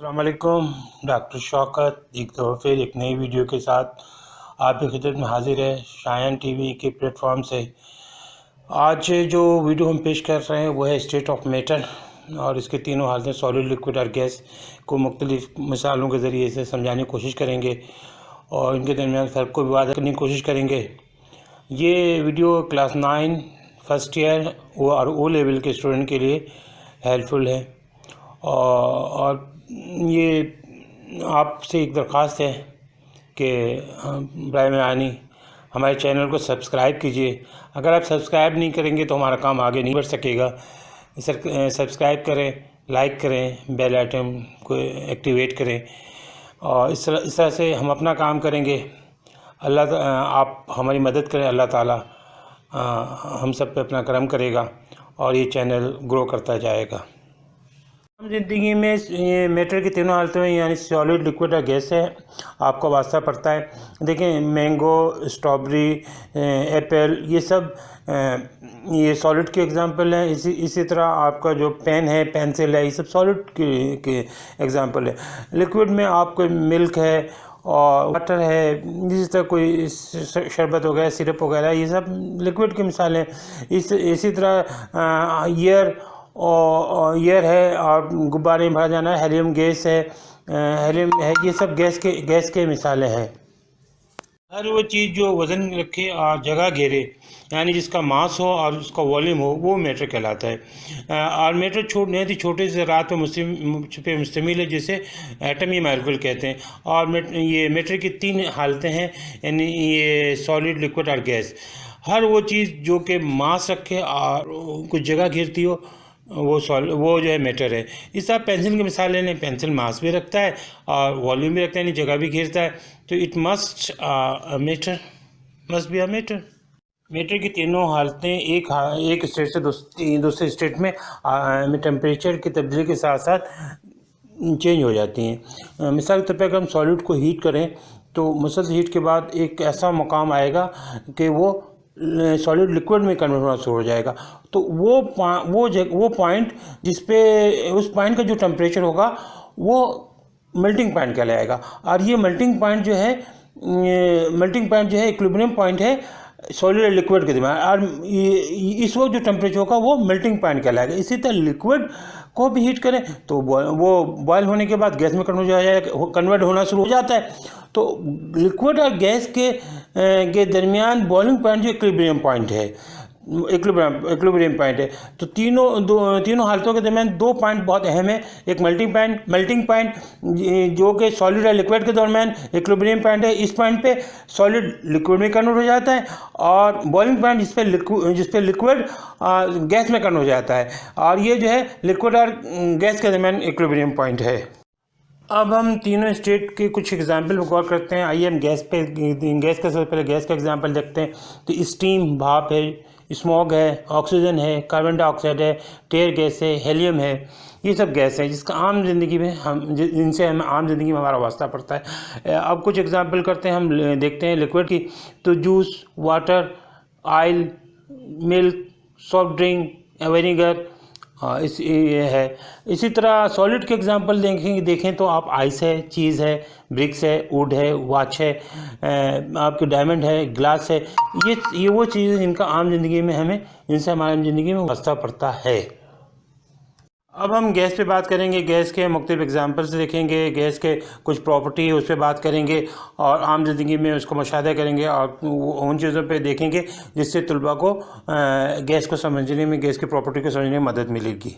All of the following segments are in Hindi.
अस्सलाम वालेकुम। डॉक्टर शौकत एक दफ़ा फिर एक नई वीडियो के साथ आपकी खिदमत में हाजिर है शायन टीवी के प्लेटफॉर्म से। आज जो वीडियो हम पेश कर रहे हैं वो है स्टेट ऑफ मैटर और इसके तीनों हालतें सॉलिड, लिक्विड और गैस को मुख्तलिफ मिसालों के ज़रिए से समझाने की कोशिश करेंगे और इनके दरमियान फ़र्क को भी वाज़ेह करने की कोशिश करेंगे। ये वीडियो क्लास 9 फर्स्ट ईयर और ओ लेवल के स्टूडेंट के लिए हेल्पफुल है और ये आपसे एक दरख्वास्त है कि बराए मेहरबानी हमारे चैनल को सब्सक्राइब कीजिए। अगर आप सब्सक्राइब नहीं करेंगे तो हमारा काम आगे नहीं बढ़ सकेगा। सब्सक्राइब करें, लाइक करें, बेल आइकन को एक्टिवेट करें और इस तरह से हम अपना काम करेंगे। आप हमारी मदद करें, अल्लाह ताला हम सब पे अपना करम करेगा और ये चैनल ग्रो करता जाएगा। हम ज़िंदगी में ये मैटर की तीनों हालतों में यानी सॉलिड, लिक्विड और गैस है आपको वास्ता पड़ता है। देखें, मैंगो, स्ट्रॉबेरी, एप्पल, ये सब ये सॉलिड के एग्जांपल हैं। इसी तरह आपका जो पेन है, पेंसिल है, ये सब सॉलिड के एग्जांपल है। लिक्विड में आपको मिल्क है और वाटर है, जिस तरह कोई शरबत वगैरह, सिरप वगैरह, ये सब लिक्विड की मिसालें। इसी तरह एयर है और गुब्बारे में भरा जाना, हेलियम गैस है, हेलियम है, ये सब गैस के मिसालें हैं। हर वो चीज़ जो वज़न रखे और जगह घेरे यानी जिसका मास हो और उसका वॉल्यूम हो वो मैटर कहलाता है। और मैटर छोटे से रात पे मुश्तमिल है, जिसे एटम या मॉलिक्यूल कहते हैं। और ये मैटर की तीन हालतें हैं यानी ये सॉलिड, लिक्विड और गैस। हर वो चीज़ जो कि मास रखे और कुछ जगह घेरती हो वो जो है मैटर है। इस तरह पेंसिल की मिसाल लें, पेंसिल मास भी रखता है और वॉल्यूम भी रखता है यानी जगह भी घेरता है, तो it must be a matter. Matter की तीनों हालतें एक स्टेट से दूसरे स्टेट में टेम्परेचर की तब्दीली के साथ साथ चेंज हो जाती हैं। मिसाल के तौर पर अगर हम सॉलिड को हीट करें तो मुसलसल हीट के बाद एक ऐसा मकाम आएगा कि वो सॉलिड लिक्विड में कन्वर्ट होना शुरू हो जाएगा। तो वो पॉइंट जिस पे उस पॉइंट का जो टेम्परेचर होगा वो मेल्टिंग पॉइंट कहलाएगा। और ये मेल्टिंग पॉइंट जो है इक्विलिब्रियम पॉइंट है सॉलिड और लिक्विड के दरमियान। और इस वक्त जो टेम्परेचर होगा वो मेल्टिंग पॉइंट कहलाएगा। इसी तरह लिक्विड को भी हीट करें तो वो बॉयल होने के बाद गैस में कन्वर्ट होना शुरू हो जाता है। तो लिक्विड और गैस के दरमियान बॉइलिंग पॉइंट जो इक्विलिब्रियम पॉइंट है, इक्विलिब्रियम पॉइंट है। तो तीनों हालतों के दरमियान दो पॉइंट बहुत अहम है। एक मेल्टिंग पॉइंट जो कि सॉलिड और लिक्विड के दरमियान इक्विलिब्रियम पॉइंट है। इस पॉइंट पे सॉलिड लिक्विड में कन्वर्ट हो जाता है और बॉइलिंग पॉइंट जिस पे लिक्विड गैस में कन्वर्ट हो जाता है। और ये जो है लिक्विड और गैस के दरमियान इक्विलिब्रियम पॉइंट है। अब हम तीनों स्टेट के कुछ एग्जाम्पल पर गौर करते हैं। आइए हम गैस का सबसे पहले गैस का एग्जाम्पल देखते हैं। तो स्टीम भाप है, स्मोक है, ऑक्सीजन है, कार्बन डाइऑक्साइड है, टेयर गैस है, हेलियम है, ये सब गैस है जिनसे आम ज़िंदगी में हमारा वास्ता पड़ता है। अब कुछ एग्जांपल करते हैं, हम देखते हैं लिक्विड की। तो juice, water, oil, milk, soft drink, vinegar ये है। इसी तरह सॉलिड के एग्जांपल देखें तो आप आइस है, चीज़ है, ब्रिक्स है, वुड है, वॉच है, आपके डायमंड है, ग्लास है। ये वो चीज़ें जिनसे हमारी ज़िंदगी में वास्ता पड़ता है। अब हम गैस पे बात करेंगे। गैस के मुख्तलिफ एग्जांपल्स देखेंगे, गैस के कुछ प्रॉपर्टी है उस पर बात करेंगे और आम ज़िंदगी में उसको मुशाहिदा करेंगे और उन चीज़ों पे देखेंगे जिससे तलबा को गैस को समझने में, गैस की प्रॉपर्टी को समझने में मदद मिलेगी।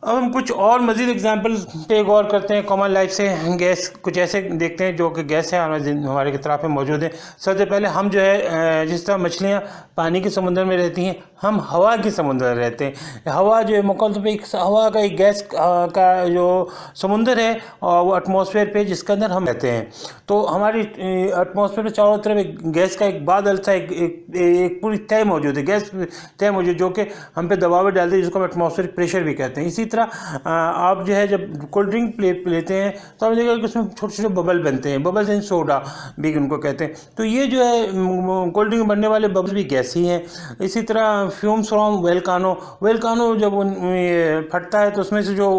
अब हम कुछ और मज़ीद एग्जांपल पे गौर करते हैं कॉमन लाइफ से। गैस कुछ ऐसे देखते हैं जो कि गैस है हमारे इतराफ़ में मौजूद है। सबसे पहले हम जो है जिस तरह मछलियाँ पानी के समुद्र में रहती हैं, हम हवा के समुद्र में रहते हैं। हवा जो है मुकम्मल पे हवा का एक गैस का जो समुंदर है और वो एटमॉस्फेयर पे जिसके अंदर हम रहते हैं। तो हमारी एटमॉस्फेयर पे चारों तरफ एक गैस का एक बादल सा एक पूरी तय मौजूद है, गैस तय मौजूद जो कि हम पे दबाव डालती है, जिसको हम एटमॉस्फेरिक प्रेशर भी कहते हैं। इसी तरह आप जो है जब कोल्ड ड्रिंक लेते हैं तो आप देखिएगा कि उसमें छोटे छोटे बबल बनते हैं, बबल्स एंड सोडा भी उनको कहते हैं। तो ये जो है कोल्ड ड्रिंक बनने वाले बबल्स भी गैस ही हैं। इसी तरह फ्यूम्स फ्रॉम वेलकानो जब ये फटता है तो उसमें से जो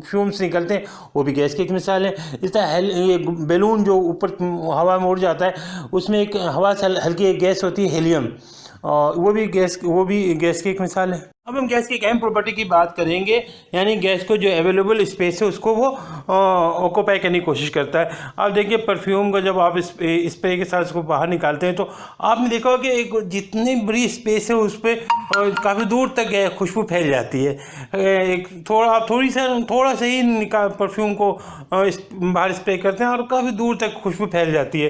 फ्यूम्स निकलते हैं वो भी गैस की एक मिसाल है। इस तरह ये बैलून जो ऊपर हवा में उड़ जाता है उसमें एक हवा से हल्की एक गैस होती है हेलियम, और वो भी गैस की एक मिसाल है। अब हम गैस की एक अहम प्रॉपर्टी की बात करेंगे, यानी गैस को जो अवेलेबल स्पेस है उसको वो ऑक्यूपाई करने की कोशिश करता है। आप देखिए परफ्यूम को जब आप स्प्रे के साथ उसको बाहर निकालते हैं तो आपने देखा होगा कि एक जितनी बड़ी स्पेस है उस पर काफ़ी दूर तक खुशबू फैल जाती है। एक थोड़ा सा ही परफ्यूम को बाहर स्प्रे करते हैं और काफ़ी दूर तक खुशबू फैल जाती है।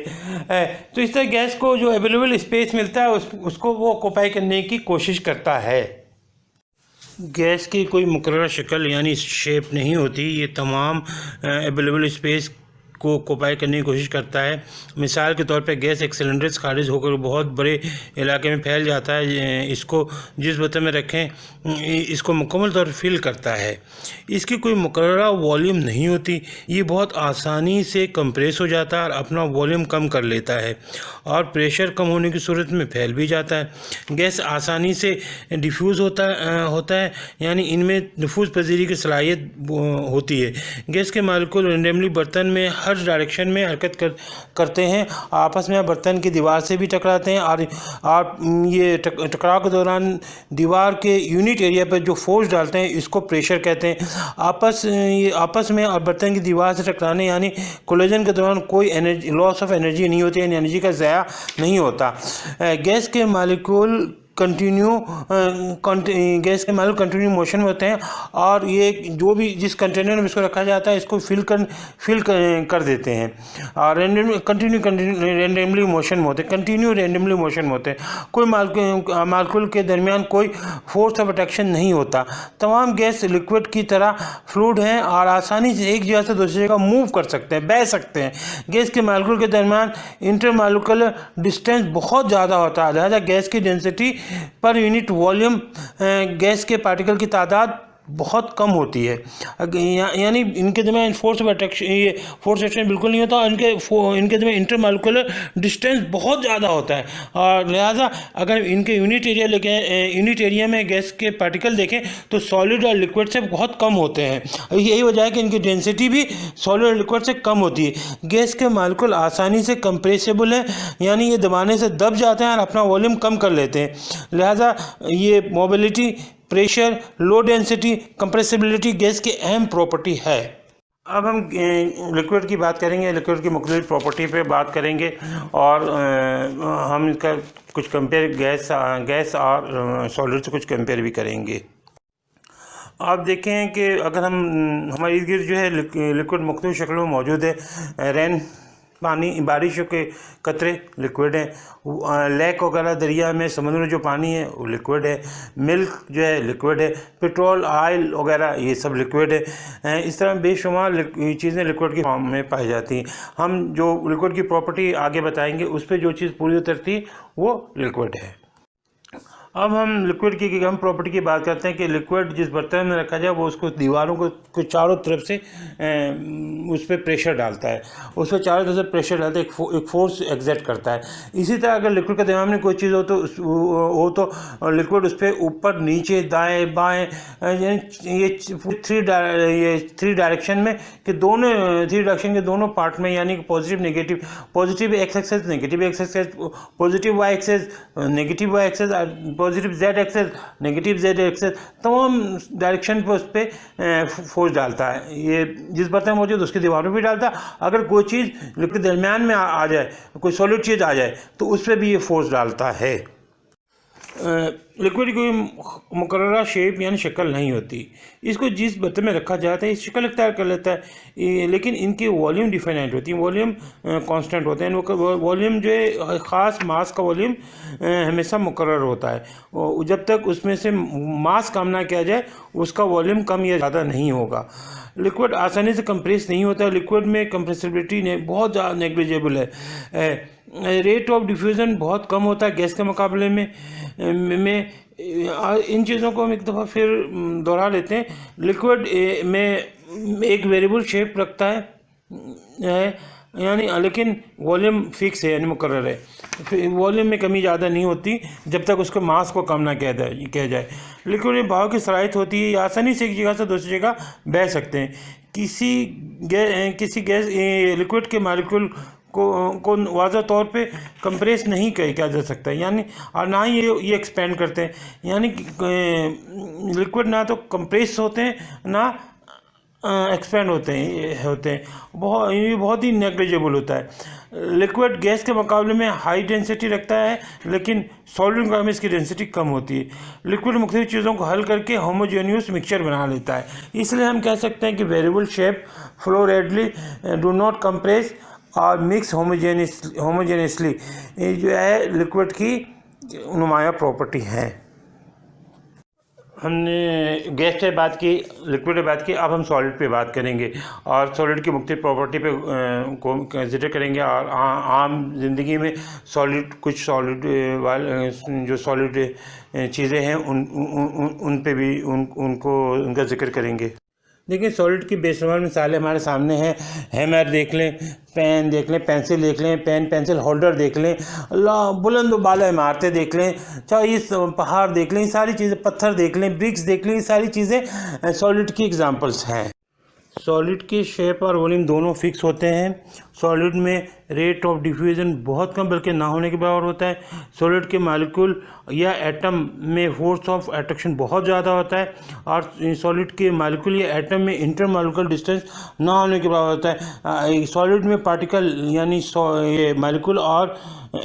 तो इस तरह गैस को जो अवेलेबल स्पेस मिलता है उसको वो ऑक्यूपाई करने की कोशिश करता है। गैस की कोई मुकर्रर शक्ल यानी शेप नहीं होती, ये तमाम अवेलेबल स्पेस को ऑक्यूपाई करने की कोशिश करता है। मिसाल के तौर पे गैस एक सिलेंडर से खारिज होकर बहुत बड़े इलाके में फैल जाता है। इसको जिस बर्तन में रखें इसको मुकम्मल तौर पर फिल करता है। इसकी कोई मुकर्रर वॉल्यूम नहीं होती, ये बहुत आसानी से कंप्रेस हो जाता है और अपना वॉल्यूम कम कर लेता है और प्रेशर कम होने की सूरत में फैल भी जाता है। गैस आसानी से डिफ्यूज़ होता है यानी इनमें नफूज़ पजीरी की सलाहियत होती है। गैस के मालिक्यूल रैंडमली बर्तन में हर डायरेक्शन में हरकत करते हैं, आपस में बर्तन की दीवार से भी टकराते हैं और ये टकराव के दौरान दीवार के यूनिट एरिया पर जो फोर्स डालते हैं इसको प्रेशर कहते हैं। आपस में और बर्तन की दीवार से टकराने यानी कोलिजन के दौरान कोई एनर्जी लॉस ऑफ एनर्जी नहीं होती, यानी एनर्जी का ज़ाया नहीं होता। गैस के मालिक्यूल कंटिन्यू कंटिन्यू मोशन में होते हैं और ये जो भी जिस कंटेनर में इसको रखा जाता है इसको फिल कर देते हैं और रैंडमली मोशन में होते हैं, कंटिन्यू रैंडमली मोशन में होते हैं। कोई मालिक्यूल के दरमियान कोई फोर्स ऑफ अट्रैक्शन नहीं होता। तमाम गैस लिक्विड की तरह फ्लूइड हैं और आसानी से एक जगह से दूसरी जगह मूव कर सकते हैं, बह सकते हैं। गैस के मालिक्यूल के दरमियान इंटरमालिक्यूलर डिस्टेंस बहुत ज़्यादा होता है, लिहाजा गैस की density per unit volume gas के पार्टिकल की तादाद बहुत कम होती है। यानी इनके दरमियान फोर्स ऑफ अट्रैक्शन बिल्कुल नहीं होता और इनके दरमियान इंटरमालिक्यूलर डिस्टेंस बहुत ज़्यादा होता है और लिहाजा अगर इनके यूनिट एरिया में गैस के पार्टिकल देखें तो सॉलिड और लिक्विड से बहुत कम होते हैं। यही वजह है कि इनकी डेंसिटी भी सॉलिड और लिक्विड से कम होती है। गैस के मालिक्यूल आसानी से कंप्रेसिबल है, यानी ये दबाने से दब जाते हैं और अपना वॉल्यूम कम कर लेते हैं। लिहाजा ये mobility, pressure, low density, compressibility gas की अहम प्रॉपर्टी है। अब हम लिक्विड की बात करेंगे, लिक्विड की मुख्तलिफ प्रॉपर्टी पे बात करेंगे और हम इसका कुछ कंपेयर गैस और सॉलिड से कुछ कंपेयर भी करेंगे। आप देखें कि अगर हमारे इर्द गिर्द जो है लिक्विड मुख्तलिफ शक्लों में मौजूद है। रेन पानी, बारिशों के कतरे लिक्विड हैं। लेक वगैरह दरिया में समुद्र में जो पानी है वो लिक्विड है। मिल्क जो है लिक्विड है। पेट्रोल, ऑयल वगैरह ये सब लिक्विड है। इस तरह बेशुमार चीज़ें लिक्विड की फॉर्म में पाई जाती हैं। हम जो लिक्विड की प्रॉपर्टी आगे बताएंगे उस पर जो चीज़ पूरी उतरती है वो लिक्विड है। अब हम लिक्विड की अहम प्रॉपर्टी की बात करते हैं कि लिक्विड जिस बर्तन में रखा जाए वो उसको दीवारों को चारों तरफ से उस पर प्रेशर डालता है, उस पर चारों तरफ से प्रेशर डालता है, एक फोर्स एग्जर्ट करता है। इसी तरह अगर लिक्विड के दिमाग में कोई चीज़ हो तो लिक्विड उस पर ऊपर, नीचे, दाएँ बाएँ ये थ्री डायरेक्शन में कि थ्री डायरेक्शन के दोनों पार्ट में, यानी positive negative, positive X axis, negative X axis, positive Y axis, negative Y axis, positive Z axis, negative Z axis, तमाम डायरेक्शन पर उस पर फोर्स डालता है। ये जिस बर्तन में मौजूद उसकी दीवारों पर भी डालता है। अगर कोई चीज़ लिक्विड के दरमियान में आ जाए, कोई सॉलिड चीज़ आ जाए तो उस पर भी ये फोर्स डालता है। लिक्विड की कोई मुकर्रर शेप यानी शक्ल नहीं होती। इसको जिस बर्तन में रखा जाता है इस शक्ल इख्तियार कर लेता है, लेकिन इनकी वॉल्यूम डिफाइनाइट होती है, वॉल्यूम कांस्टेंट होते हैं। वॉल्यूम जो है ख़ास मास का वॉल्यूम हमेशा मुकर्रर होता है। जब तक उसमें से मास कम ना किया जाए उसका वॉल्यूम कम या ज़्यादा नहीं होगा। लिक्विड आसानी से कंप्रेस नहीं होता। लिक्विड में कंप्रेसिबिलिटी बहुत ज़्यादा नेग्लिजिबल है। रेट ऑफ डिफ्यूज़न बहुत कम होता है गैस के मुकाबले में। इन चीज़ों को हम एक दफ़ा फिर दोहरा लेते हैं। लिक्विड में एक वेरिएबल शेप रखता है यानी लेकिन वॉल्यूम फिक्स है यानी मुकर्रर है, वॉल्यूम में कमी ज़्यादा नहीं होती जब तक उसके मास को कम ना किया जाए। लिक्विड में बहाव की सलाहियत होती है, आसानी से एक जगह से दूसरी जगह बह सकते हैं। किसी गैस लिक्विड के मालिक्यूल को वाज़ह तौर पे कंप्रेस नहीं किया जा सकता, यानी और ना ही ये एक्सपेंड करते हैं, यानी लिक्विड ना तो कंप्रेस होते हैं ना एक्सपेंड होते हैं। ये बहुत ही नेग्लिजिबल होता है। लिक्विड गैस के मुकाबले में हाई डेंसिटी रखता है, लेकिन सॉलिड में इसकी डेंसिटी कम होती है। लिक्विड मुख्तलिफ चीज़ों को हल करके होमोजेनियस मिक्सचर बना लेता है। इसलिए हम कह सकते हैं कि variable shape flow readily, do not compress और मिक्स होमोजेनियसली, ये जो है लिक्विड की नुमाया प्रॉपर्टी है। हमने गैस पे बात की, लिक्विड पे बात की, अब हम सॉलिड पे बात करेंगे और सॉलिड की मुख्तलिफ प्रॉपर्टी पे को कंसिडर करेंगे। और आम ज़िंदगी में कुछ सॉलिड जो सॉलिड चीज़ें हैं उन पे भी उनका जिक्र करेंगे। देखिए, सॉलिड की बेशुमार मिसालें हमारे सामने हैं। हैमर देख लें, पेन देख लें, पेंसिल देख लें, पेंसिल होल्डर देख लें, बुलंद बाला इमारतें देख लें, चाहे ये पहाड़ देख लें, सारी चीज़ें, पत्थर देख लें, ब्रिक्स देख लें, ये सारी चीज़ें सॉलिड की एग्जांपल्स हैं। सॉलिड की शेप और वॉल्यूम दोनों फिक्स होते हैं। सॉलिड में रेट ऑफ डिफ्यूजन बहुत कम बल्कि ना होने के बराबर होता है। सॉलिड के मॉलिक्यूल या एटम में फोर्स ऑफ अट्रैक्शन बहुत ज़्यादा होता है और सॉलिड के मॉलिक्यूल या एटम में इंटर मॉलिक्यूलर डिस्टेंस ना होने के बराबर होता है। सॉलिड में पार्टिकल यानी ये मॉलिक्यूल और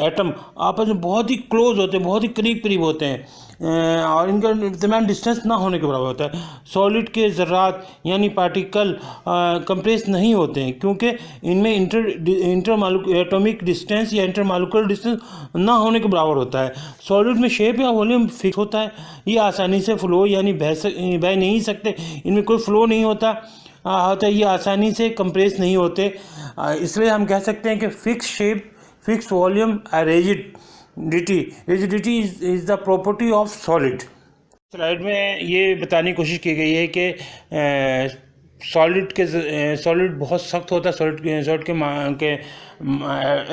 एटम आपस में बहुत ही क्लोज होते हैं, बहुत ही करीब होते हैं और इनका दरमियान डिस्टेंस ना होने के बराबर होता है। सॉलिड के ज़र्रात यानी पार्टिकल कंप्रेस नहीं होते हैं क्योंकि इनमें इंटर एटॉमिक डिस्टेंस या इंटर मॉलिक्यूलर डिस्टेंस ना होने के बराबर होता है। सॉलिड में शेप या वॉल्यूम फिक्स होता है, ये आसानी से फ्लो यानी बह नहीं सकते, इनमें कोई फ्लो नहीं होता ये आसानी से कंप्रेस नहीं होते। इसलिए हम कह सकते हैं कि fix shape, fix volume, rigidity is the property of solid. Slide में ये बताने की कोशिश की गई है कि सॉलिड बहुत सख्त होता है। सॉलिड के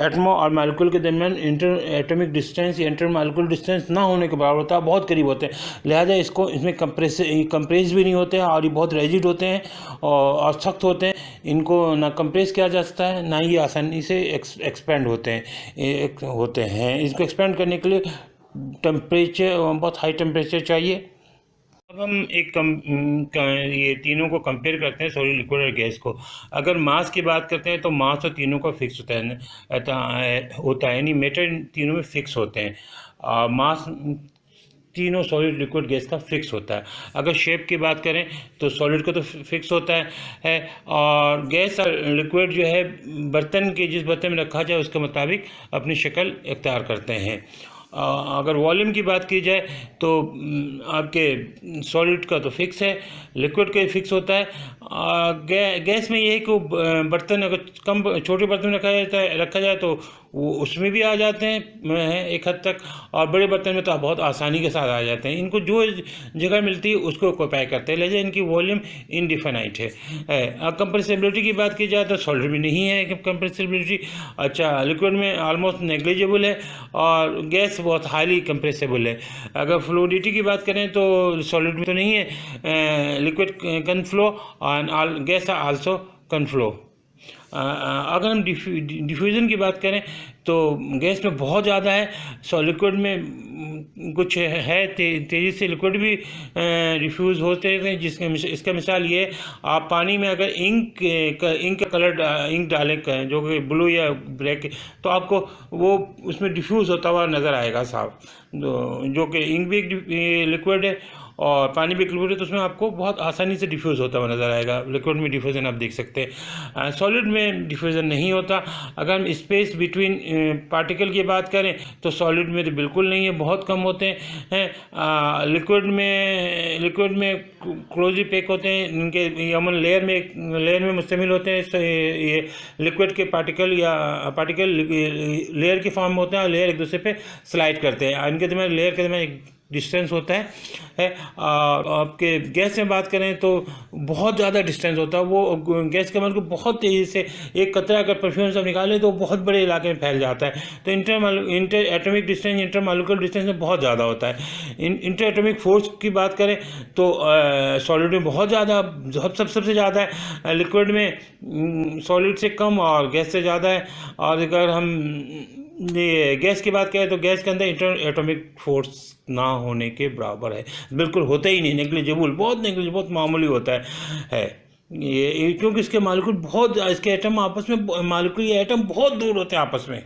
एटमों और मालिक्यूल के दरमियान इंटर एटॉमिक डिस्टेंस या इंटर मालिक्यूल डिस्टेंस ना होने के बराबर होता है, बहुत करीब होते हैं। लिहाजा इसमें कंप्रेस भी नहीं होते हैं और ये बहुत रेजिड होते हैं और सख्त होते हैं। इनको ना कंप्रेस किया जा सकता है, ना ये आसानी से एक्सपेंड होते हैं। इसको एक्सपेंड करने के लिए बहुत हाई टेम्परेचर चाहिए। अब हम ये तीनों को कंपेयर करते हैं, सॉलिड, लिक्विड और गैस को। अगर मास की बात करते हैं तो मास तो तीनों का फिक्स होता है यानी मैटर तीनों में फिक्स होते हैं। मास तीनों सॉलिड, लिक्विड, गैस का फिक्स होता है। अगर शेप की बात करें तो सॉलिड का तो फिक्स होता है और गैस और लिक्विड जो है जिस बर्तन में रखा जाए उसके मुताबिक अपनी शक्ल इख्तियार करते हैं। अगर वॉल्यूम की बात की जाए तो आपके सॉलिड का तो फिक्स है, लिक्विड का फिक्स होता है। गैस में ये है कि बर्तन अगर छोटे बर्तन में रखा जाए तो वो उसमें भी आ जाते हैं एक हद तक, और बड़े बर्तन में तो बहुत आसानी के साथ आ जाते हैं। इनको जो जगह मिलती है उसको ऑक्यूपाई करते हैं, लिहाजा इनकी वॉल्यूम इनडिफिनाइट है। कंप्रेसिबिलिटी की बात की जाए तो सॉलिड में नहीं है कंप्रेसिबिलिटी। अच्छा, लिक्विड में ऑलमोस्ट नेग्लिजिबल है और गैस बहुत हाईली कंप्रेसिबल है। अगर फ्लूइडिटी की बात करें तो सॉलिड में तो नहीं है, लिक्विड कैन फ्लो और गैस आल्सो कैन फ्लो। अगर हम डिफ्यूज़न की बात करें तो गैस में बहुत ज़्यादा है, लिक्विड में कुछ है, तेज़ी से लिक्विड भी डिफ्यूज़ होते हैं। इसका मिसाल ये है, आप पानी में अगर इंक का कलर इंक डालें जो कि ब्लू या ब्लैक, तो आपको वो उसमें डिफ्यूज़ होता हुआ नज़र आएगा साफ। जो कि इंक भी एक लिक्विड है और पानी भी लिक्विड है, तो उसमें आपको बहुत आसानी से डिफ्यूज़ होता हुआ नज़र आएगा। लिक्विड में डिफ्यूज़न आप देख सकते हैं, सॉलिड में डिफ्यूज़न नहीं होता। अगर हम स्पेस बिटवीन पार्टिकल की बात करें तो सॉलिड में तो बिल्कुल नहीं है, बहुत कम होते हैं। लिक्विड में क्लोजली पैक होते हैं, इनके अमन लेयर में मुश्तमिल होते हैं। ये लिक्विड के पार्टिकल लेयर के फॉर्म में होते हैं और लेयर एक दूसरे पे स्लाइड करते हैं। इनके दरमियान लेयर के दरमियान डिस्टेंस होता है। और आपके गैस में बात करें तो बहुत ज़्यादा डिस्टेंस होता है। वो गैस के मॉलिक्यूल बहुत तेज़ी से, एक कतरा अगर परफ्यूम से निकाले तो बहुत बड़े इलाके में फैल जाता है। तो inter atomic distance, inter molecular distance में बहुत ज़्यादा होता है। इंटर एटॉमिक फोर्स की बात करें तो सॉलिड में बहुत ज़्यादा, सबसे ज़्यादा है। लिक्विड में सॉलिड से कम और गैस से ज़्यादा है। और अगर हम ये गैस की बात करें तो गैस के अंदर इंटर एटॉमिक फोर्स ना होने के बराबर है, बिल्कुल होता ही नहीं, नेग्लिजिबल, बहुत नेग्लिजिबल, बहुत मामूली होता है ये, क्योंकि इसके मॉलिक्यूल बहुत, इसके एटम आपस में, मॉलिक्यूल ये एटम बहुत दूर होते हैं आपस में।